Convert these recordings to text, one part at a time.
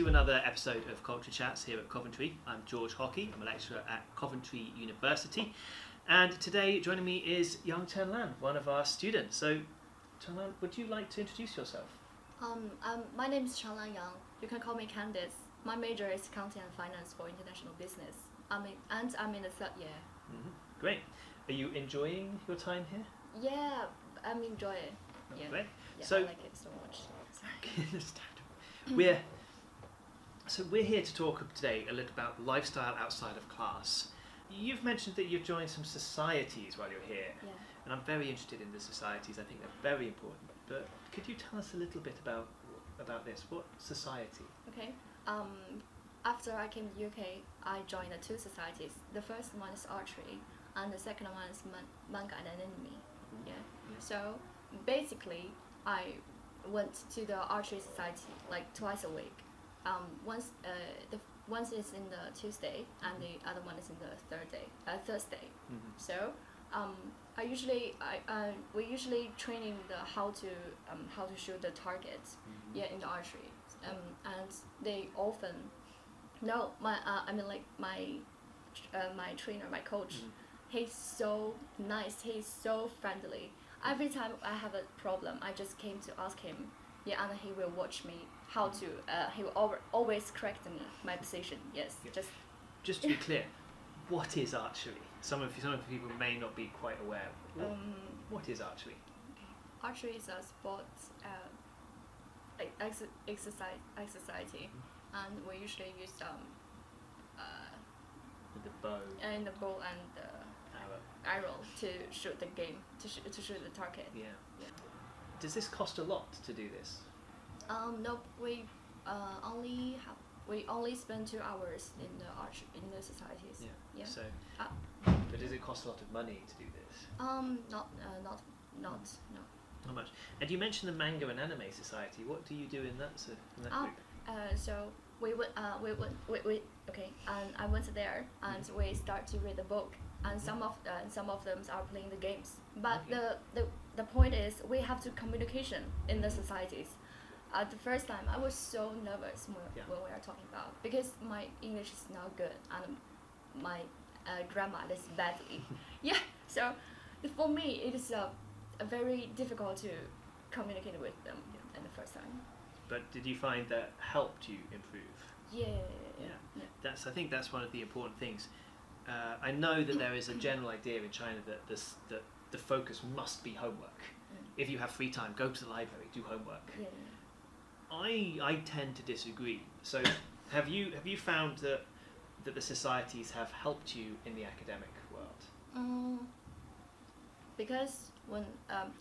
to another episode of Culture Chats here at Coventry. I'm George Hockey. I'm a lecturer at Coventry University. And today joining me is Yang Chen Lan, one of our students. So, Chen Lan, would you like to introduce yourself? My name is Chen Lan Yang. You can call me Candice. My major is Accounting and Finance for International Business. I'm in the third year. Mm-hmm. Great. Are you enjoying your time here? Yeah, I'm enjoying it. Yeah. Great. Yeah, So, I like it so much. We're here to talk today a little about lifestyle outside of class. You've mentioned that you've joined some societies while you're here, Yeah. and I'm very interested in the societies. I think they're very important. But could you tell us a little bit about this? What society? Okay. After I came to UK, I joined the two societies. The first one is archery, and the second one is manga and anime. Yeah. So basically, I went to the archery society like twice a week. Once is in the Tuesday, and the other one is in the Thursday. Mm-hmm. So we usually training the how to shoot the targets. Mm-hmm. Yeah, in the archery. And they often my trainer, my coach, Mm-hmm. he's so nice, he's so friendly. Every time I have a problem, I just came to ask him. Yeah, and he will watch me how to. He will always correct me my position. Yes, Yeah. Just to be clear, what is archery? Some of people may not be quite aware. What is archery? Archery is a sport exercise, and we usually use With the bow, and the bow and the arrow. arrow to shoot the game to shoot the target. Yeah. Yeah. Does this cost a lot to do this? No, we only spend 2 hours in the societies. Yeah. Yeah. So, Uh, but does it cost a lot of money to do this? Not no. How much? And you mentioned the manga and anime society. What do you do in that group? So we okay, and I went there and we start to read the book, and some of them are playing the games. But Okay. the point is we have to communication in the societies. The first time I was so nervous when we are talking about, because my English is not good and my grammar is badly. Yeah, so for me it is a very difficult to communicate with them in the first time. But did you find that helped you improve? Yeah. I think that's one of the important things. I know that there is a general idea in China that the focus must be homework. If you have free time, go to the library, do homework. Yeah. I tend to disagree. So have you found that the societies have helped you in the academic world? Because when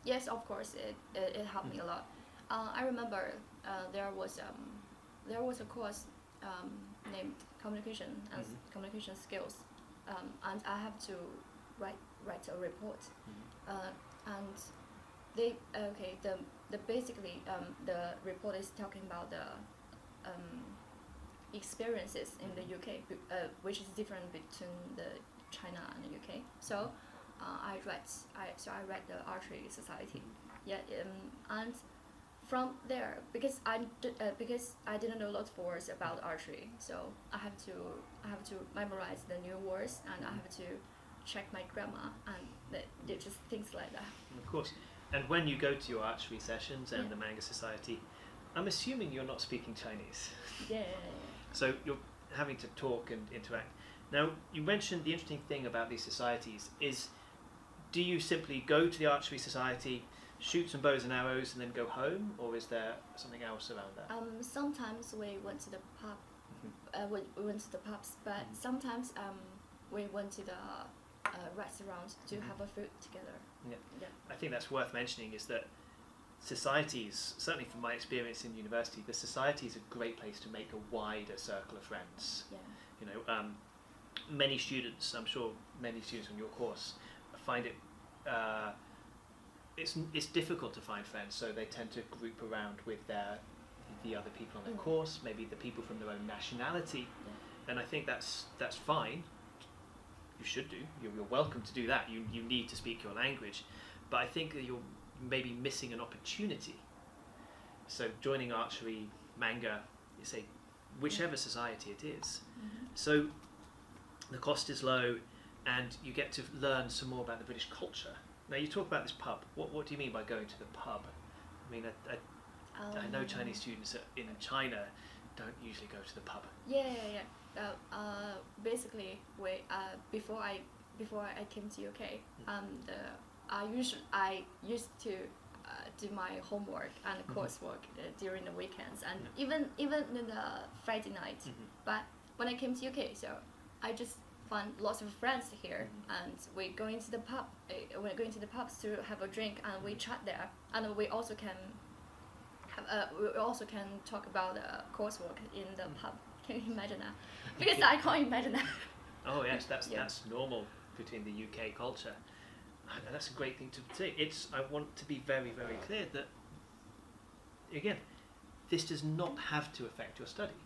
yes, of course it helped me a lot. I remember there was a course named communication and communication skills, and I have to write a report, and basically the report is talking about the experiences in the UK, which is different between the China and the UK. So I read the archery society. Yeah, and from there, because I didn't know lots of words about archery, so I have to memorize the new words, and I have to check my grammar, and just things like that. Of course. And when you go to your archery sessions and the manga society, I'm assuming you're not speaking Chinese. Yeah. So you're having to talk and interact. Now, you mentioned the interesting thing about these societies is, do you simply go to the archery society, shoot some bows and arrows, and then go home, or is there something else around that? Sometimes we went to the pub. We went to the pubs, but sometimes we went to the restaurants to have a food together. Yeah. I think that's worth mentioning is that societies, certainly from my experience in university, the society is a great place to make a wider circle of friends. Yeah. You know, many students, I'm sure many students on your course find it, it's difficult to find friends, so they tend to group around with the other people on their course, maybe the people from their own nationality, and I think that's fine. You should do. You're welcome to do that. You need to speak your language, but I think that you're maybe missing an opportunity. So joining archery, manga, you say whichever society it is. Mhm. So the cost is low, and you get to learn some more about the British culture. Now you talk about this pub. What do you mean by going to the pub? I mean, I know Chinese students in China don't usually go to the pub. Yeah. Basically, before I came to UK, I used to do my homework and coursework during the weekends, and even in the Friday night. But when I came to UK, so I just found lots of friends here, and we're going to the pub. We're going to the pubs to have a drink, and we chat there, and we also can talk about coursework in the pub. Can you imagine that? Because I can't imagine that. Oh yes, that's normal between the UK culture. And that's a great thing to say. I want to be very, very clear that, again, this does not have to affect your study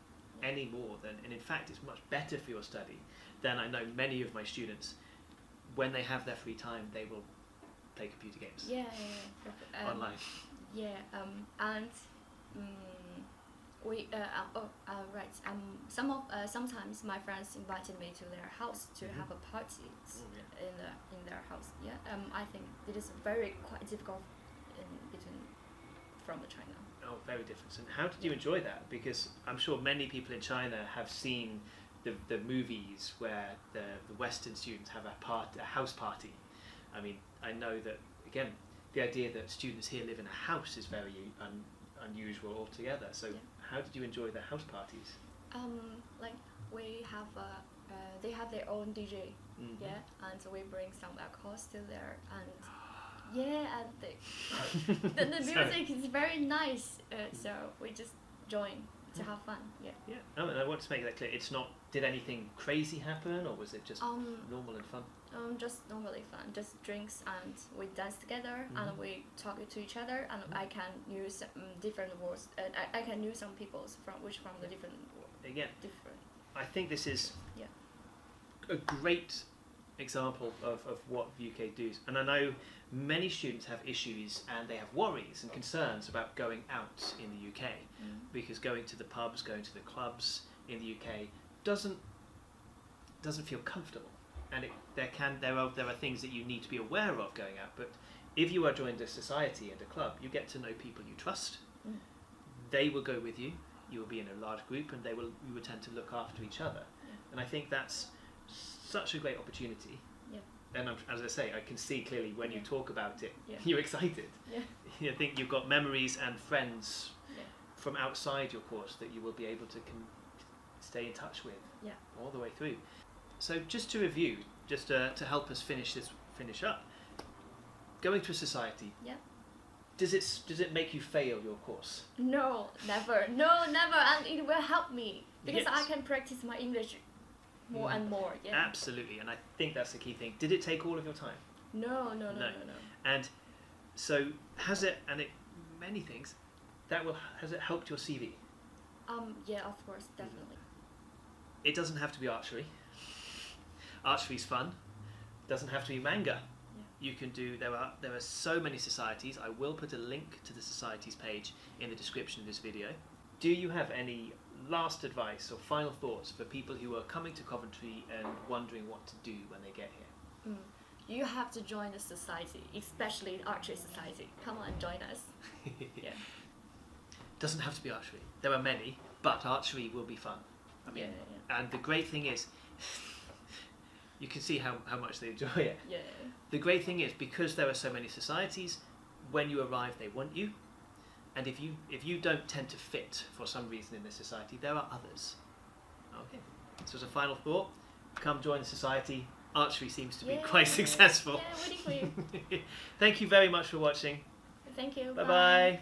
any more than, and in fact it's much better for your study than I know many of my students, when they have their free time, they will play computer games online. Yeah, and we right. Sometimes my friends invited me to their house to have a party in their house. Yeah. I think it is quite difficult from China. Oh, very different. And how did you enjoy that? Because I'm sure many people in China have seen the movies where the Western students have a house party. I mean, I know that, again, the idea that students here live in a house is very unusual altogether. So how did you enjoy the house parties? Like we have they have their own DJ, and so we bring some alcohols to there, and and the music is very nice. So we just join to have fun. Yeah. And I want to make that clear. It's not. Did anything crazy happen, or was it just normal and fun? Just normally fun. Just drinks, and we dance together, and we talk to each other, and I can use different words. I can use some people's from the different. Again, different. I think this is a great example of what the UK does, and I know many students have issues and they have worries and concerns about going out in the UK because going to the pubs, going to the clubs in the UK doesn't feel comfortable, and there are things that you need to be aware of going out. But if you are joined a society and a club, you get to know people you trust. They will go with you. You will be in a large group, and you will tend to look after each other. And I think that's such a great opportunity. And as I say, I can see clearly when you talk about it, you're excited. You think you've got memories and friends from outside your course that you will be able to stay in touch with all the way through. So just to review, just to help us finish up, going to a society. Does it make you fail your course? No, never. No, never. And it will help me because I can practice my English more and more. Absolutely, and I think that's the key thing. Did it take all of your time? No. And so many things has it helped your CV? Yeah, of course, definitely. It doesn't have to be archery. Archery's fun. It doesn't have to be manga. You can do. There are so many societies. I will put a link to the societies page in the description of this video. Do you have any last advice or final thoughts for people who are coming to Coventry and wondering what to do when they get here? You have to join the society, especially the archery society. Come on, join us. Doesn't have to be archery. There are many, but archery will be fun. I mean, and the great thing is, you can see how much they enjoy it. The great thing is, because there are so many societies, when you arrive, they want you. And if you don't tend to fit for some reason in this society, there are others. Okay. So as a final thought, come join the society. Archery seems to be quite successful. Yeah, waiting for you. Thank you very much for watching. Thank you. Bye-bye.